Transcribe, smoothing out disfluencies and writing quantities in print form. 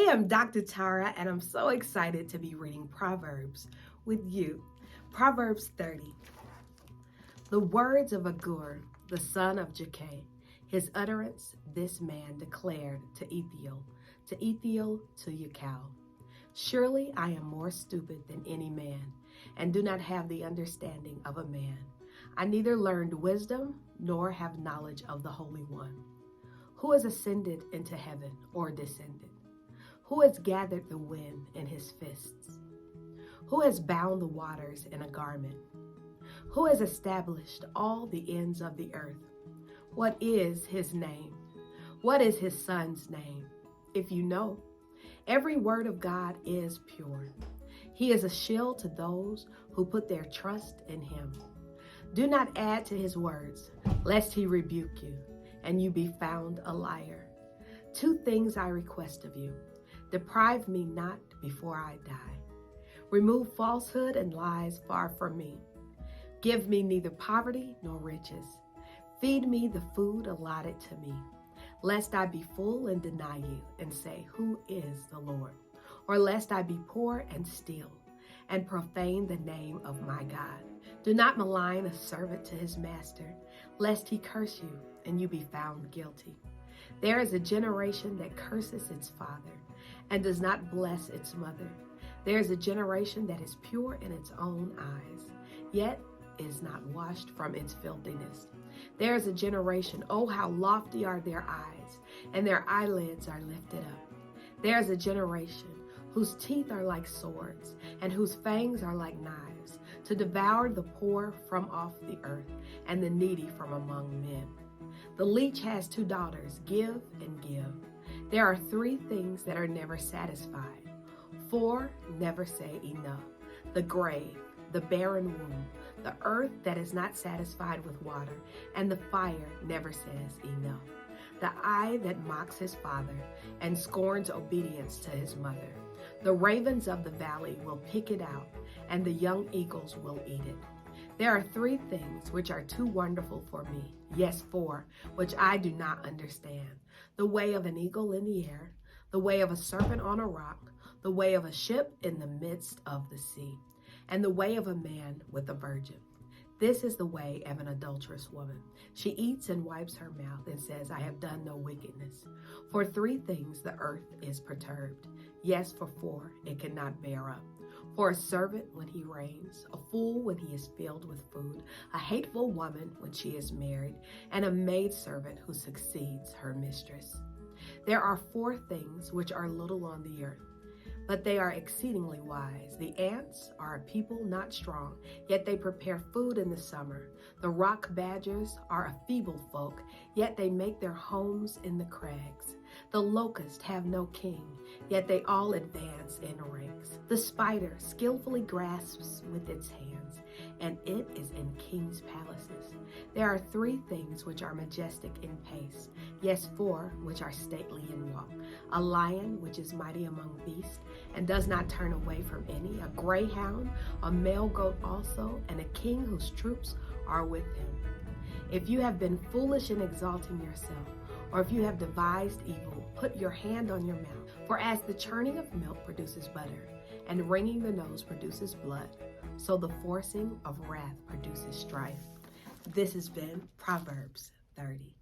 am Dr. Tara, and I'm so excited to be reading Proverbs with you. Proverbs 30. The words of Agur, the son of Jakeh, his utterance this man declared to Ethiel, to Yakal. Surely I am more stupid than any man, and do not have the understanding of a man. I neither learned wisdom nor have knowledge of the Holy One. Who has ascended into heaven or descended? Who has gathered the wind in his fists? Who has bound the waters in a garment? Who has established all the ends of the earth? What is his name? What is his son's name? If you know, every word of God is pure. He is a shield to those who put their trust in him. Do not add to his words, lest he rebuke you, and you be found a liar. 2 things I request of you. Deprive me not before I die. Remove falsehood and lies far from me. Give me neither poverty nor riches. Feed me the food allotted to me, lest I be full and deny you and say, who is the Lord? Or lest I be poor and steal and profane the name of my God. Do not malign a servant to his master, lest he curse you and you be found guilty. There is a generation that curses its father and does not bless its mother. There is a generation that is pure in its own eyes, yet is not washed from its filthiness. There is a generation, oh, how lofty are their eyes, and their eyelids are lifted up. There is a generation whose teeth are like swords, and whose fangs are like knives, to devour the poor from off the earth, and the needy from among men. The leech has 2 daughters, give and give. There are 3 things that are never satisfied. 4 never say enough. The grave, the barren womb, the earth that is not satisfied with water, and the fire never says enough. The eye that mocks his father and scorns obedience to his mother. The ravens of the valley will pick it out, and the young eagles will eat it. There are 3 things which are too wonderful for me, yes, 4, which I do not understand. The way of an eagle in the air, the way of a serpent on a rock, the way of a ship in the midst of the sea, and the way of a man with a virgin. This is the way of an adulterous woman. She eats and wipes her mouth and says, I have done no wickedness. For 3 things the earth is perturbed. Yes, for 4 it cannot bear up. For a servant when he reigns, a fool when he is filled with food, a hateful woman when she is married, and a maidservant who succeeds her mistress. There are 4 things which are little on the earth, but they are exceedingly wise. The ants are a people not strong, yet they prepare food in the summer. The rock badgers are a feeble folk, yet they make their homes in the crags. The locusts have no king, yet they all advance in ranks. The spider skillfully grasps with its hands, and it is in kings' palaces. There are 3 things which are majestic in pace, yes, 4 which are stately in walk. A lion which is mighty among beasts, and does not turn away from any, a greyhound, a male goat also, and a king whose troops are with him. If you have been foolish in exalting yourself, or if you have devised evil, put your hand on your mouth. For as the churning of milk produces butter, and wringing the nose produces blood, so the forcing of wrath produces strife. This has been Proverbs 30.